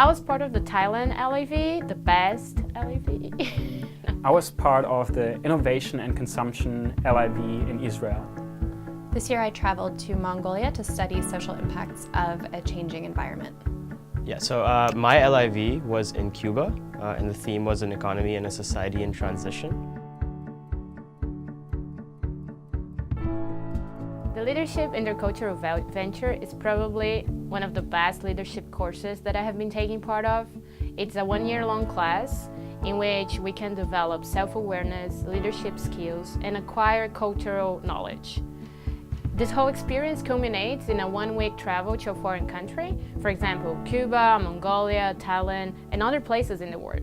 I was part of the Thailand LIV, the best LIV. I was part of the Innovation and Consumption LIV in Israel. This year I traveled to Mongolia to study social impacts of a changing environment. Yeah, so my LIV was in Cuba, and the theme was an economy and a society in transition. The Leadership Intercultural Venture is probably one of the best leadership courses that I have been taking part of. It's a one-year-long class in which we can develop self-awareness, leadership skills, and acquire cultural knowledge. This whole experience culminates in a one-week travel to a foreign country, for example, Cuba, Mongolia, Thailand, and other places in the world.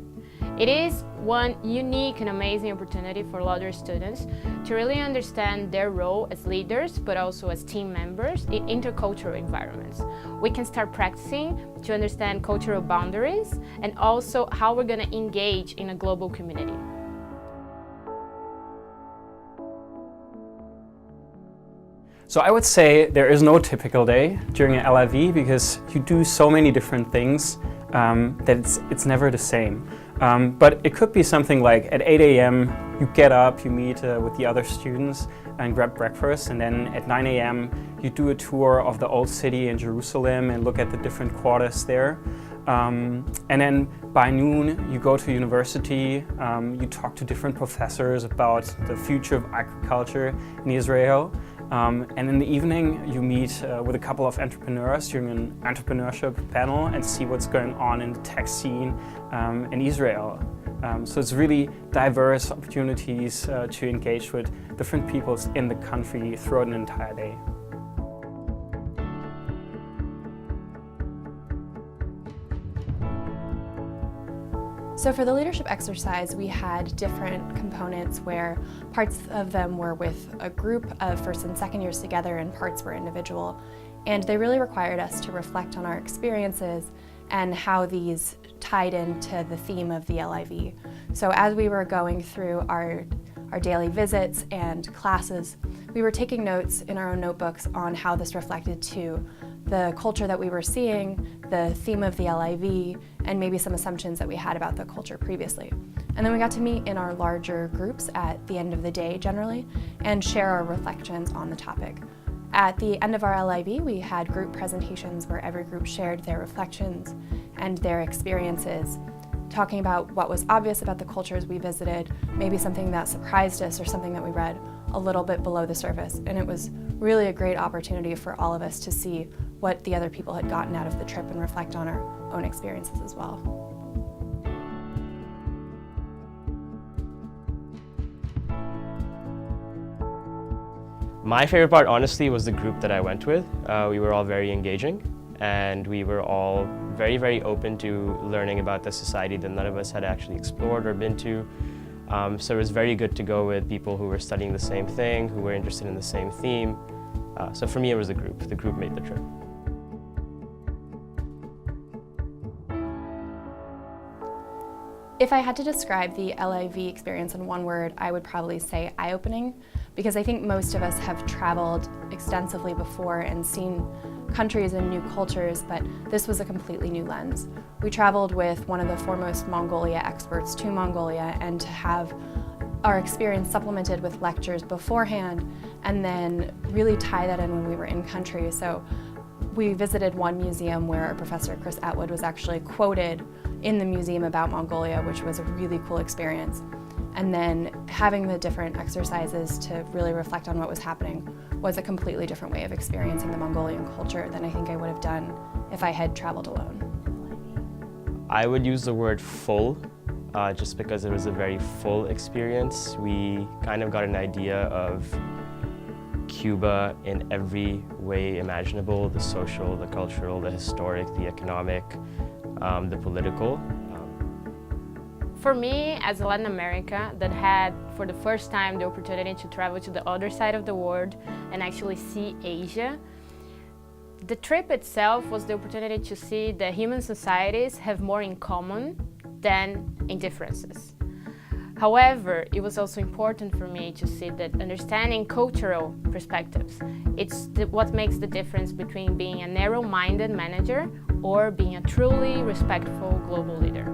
It is one unique and amazing opportunity for Lauder students to really understand their role as leaders, but also as team members in intercultural environments. We can start practicing to understand cultural boundaries and also how we're going to engage in a global community. So I would say there is no typical day during an LIV because you do so many different things that it's never the same. But it could be something like at 8 a.m. you get up, you meet with the other students and grab breakfast, and then at 9 a.m. you do a tour of the old city in Jerusalem and look at the different quarters there. And then by noon you go to university, you talk to different professors about the future of agriculture in Israel. And in the evening you meet with a couple of entrepreneurs during an entrepreneurship panel and see what's going on in the tech scene in Israel. So it's really diverse opportunities to engage with different peoples in the country throughout an entire day. So for the leadership exercise, we had different components where parts of them were with a group of first and second years together and parts were individual. And they really required us to reflect on our experiences and how these tied into the theme of the LIV. So as we were going through our daily visits and classes, we were taking notes in our own notebooks on how this reflected to the culture that we were seeing, the theme of the LIV, and maybe some assumptions that we had about the culture previously. And then we got to meet in our larger groups at the end of the day generally and share our reflections on the topic. At the end of our LIV, we had group presentations where every group shared their reflections and their experiences, talking about what was obvious about the cultures we visited, maybe something that surprised us or something that we read a little bit below the surface. And it was really a great opportunity for all of us to see what the other people had gotten out of the trip and reflect on our own experiences as well. My favorite part, honestly, was the group that I went with. We were all very engaging, and we were all very, very open to learning about the society that none of us had actually explored or been to. So it was very good to go with people who were studying the same thing, who were interested in the same theme. So for me, it was the group. The group made the trip. If I had to describe the LIV experience in one word, I would probably say eye-opening, because I think most of us have traveled extensively before and seen countries and new cultures, but this was a completely new lens. We traveled with one of the foremost Mongolia experts to Mongolia, and to have our experience supplemented with lectures beforehand and then really tie that in when we were in country. So we visited one museum where our professor, Chris Atwood, was actually quoted in the museum about Mongolia, which was a really cool experience. And then having the different exercises to really reflect on what was happening was a completely different way of experiencing the Mongolian culture than I think I would have done if I had traveled alone. I would use the word full, just because it was a very full experience. We kind of got an idea of Cuba in every way imaginable: the social, the cultural, the historic, the economic, the political. For me, as a Latin America that had for the first time the opportunity to travel to the other side of the world and actually see Asia, the trip itself was the opportunity to see that human societies have more in common than in differences. However, it was also important for me to see that understanding cultural perspectives, it's what makes the difference between being a narrow-minded manager or being a truly respectful global leader.